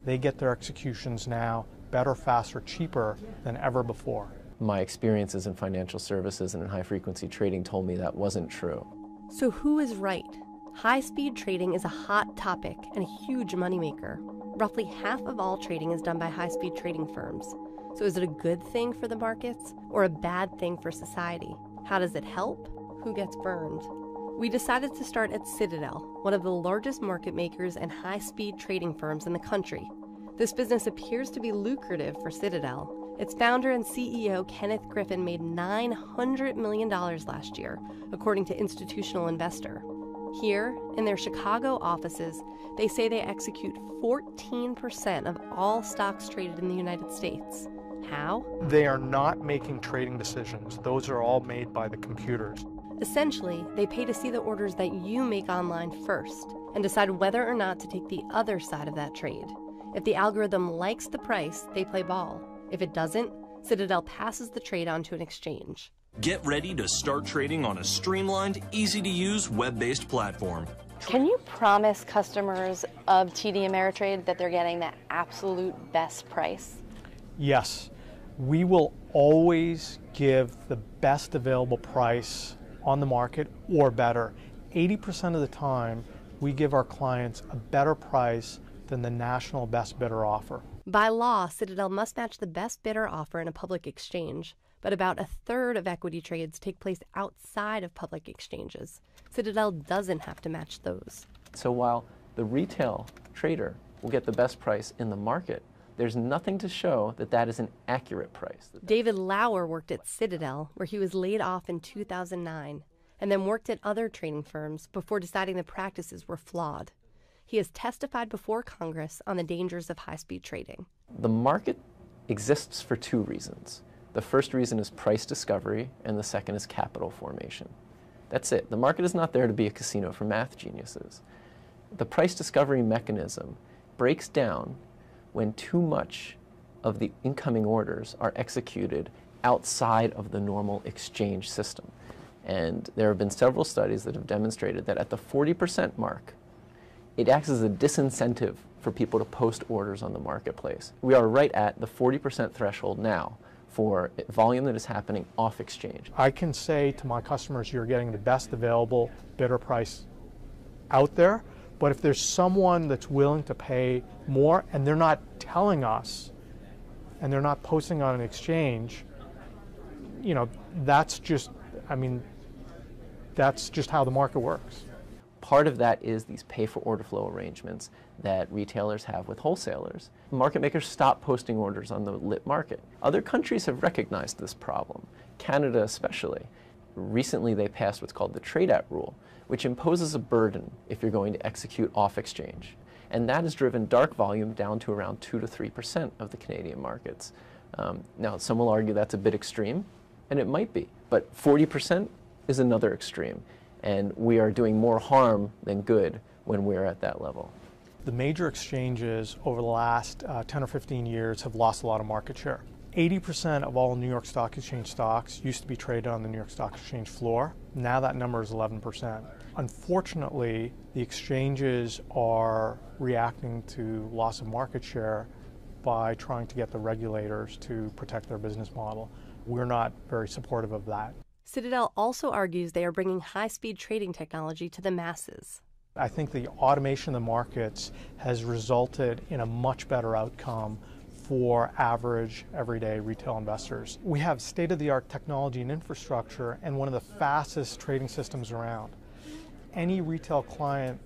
They get their executions now better, faster, cheaper than ever before. My experiences in financial services and in high-frequency trading told me that wasn't true. So who is right? High-speed trading is a hot topic and a huge moneymaker. Roughly half of all trading is done by high-speed trading firms. So is it a good thing for the markets or a bad thing for society? How does it help? Who gets burned? We decided to start at Citadel, one of the largest market makers and high-speed trading firms in the country. This business appears to be lucrative for Citadel. Its founder and CEO, Kenneth Griffin, made $900 million last year, according to Institutional Investor. Here, in their Chicago offices, they say they execute 14% of all stocks traded in the United States. How? They are not making trading decisions. Those are all made by the computers. Essentially, they pay to see the orders that you make online first and decide whether or not to take the other side of that trade. If the algorithm likes the price, they play ball. If it doesn't, Citadel passes the trade on to an exchange. Get ready to start trading on a streamlined, easy-to-use, web-based platform. Can you promise customers of TD Ameritrade that they're getting the absolute best price? Yes, we will always give the best available price on the market or better. 80% of the time, we give our clients a better price than the national best bidder offer. By law, Citadel must match the best bidder offer in a public exchange, but about a third of equity trades take place outside of public exchanges. Citadel doesn't have to match those. So while the retail trader will get the best price in the market, there's nothing to show that that is an accurate price. David Lauer worked at Citadel, where he was laid off in 2009, and then worked at other trading firms before deciding the practices were flawed. He has testified before Congress on the dangers of high-speed trading. The market exists for two reasons. The first reason is price discovery, and the second is capital formation. That's it. The market is not there to be a casino for math geniuses. The price discovery mechanism breaks down when too much of the incoming orders are executed outside of the normal exchange system. And there have been several studies that have demonstrated that at the 40% mark, it acts as a disincentive for people to post orders on the marketplace. We are right at the 40% threshold now for volume that is happening off exchange. I can say to my customers, you're getting the best available bidder price out there, but if there's someone that's willing to pay more and they're not telling us and they're not posting on an exchange, you know, that's just, I mean, that's just how the market works. Part of that is these pay-for-order flow arrangements that retailers have with wholesalers. Market makers stop posting orders on the lit market. Other countries have recognized this problem, Canada especially. Recently they passed what's called the trade-out rule, which imposes a burden if you're going to execute off-exchange. And that has driven dark volume down to around 2 to 3% of the Canadian markets. Now, some will argue that's a bit extreme, and it might be, but 40% is another extreme. And we are doing more harm than good when we're at that level. The major exchanges over the last 10 or 15 years have lost a lot of market share. 80% of all New York Stock Exchange stocks used to be traded on the New York Stock Exchange floor. Now that number is 11%. Unfortunately, the exchanges are reacting to loss of market share by trying to get the regulators to protect their business model. We're not very supportive of that. Citadel also argues they are bringing high-speed trading technology to the masses. I think the automation of the markets has resulted in a much better outcome for average, everyday retail investors. We have state-of-the-art technology and infrastructure and one of the fastest trading systems around. Any retail client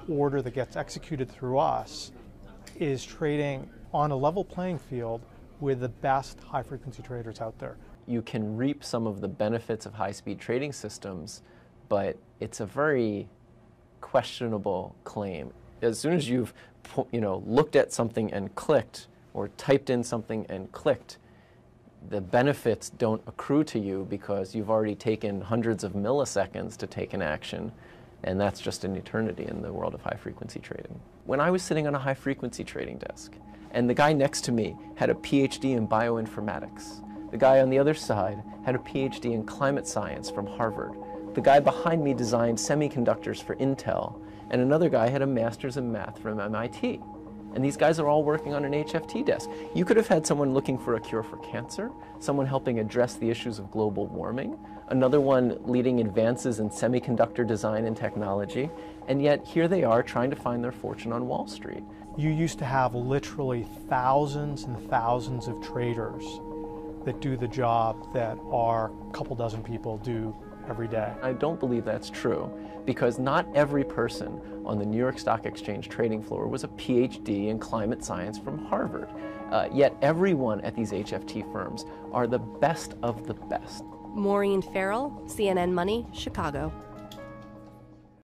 order that gets executed through us is trading on a level playing field with the best high-frequency traders out there. You can reap some of the benefits of high-speed trading systems, but it's a very questionable claim. As soon as you've looked at something and clicked, or typed in something and clicked, the benefits don't accrue to you because you've already taken hundreds of milliseconds to take an action, and that's just an eternity in the world of high-frequency trading. When I was sitting on a high-frequency trading desk, and the guy next to me had a PhD in bioinformatics, the guy on the other side had a PhD in climate science from Harvard. The guy behind me designed semiconductors for Intel, and another guy had a master's in math from MIT. And these guys are all working on an HFT desk. You could have had someone looking for a cure for cancer, someone helping address the issues of global warming, another one leading advances in semiconductor design and technology, and yet here they are trying to find their fortune on Wall Street. You used to have literally thousands and thousands of traders that do the job that our couple dozen people do every day. I don't believe that's true, because not every person on the New York Stock Exchange trading floor was a PhD in climate science from Harvard. Yet everyone at these HFT firms are the best of the best. Maureen Farrell, CNN Money, Chicago.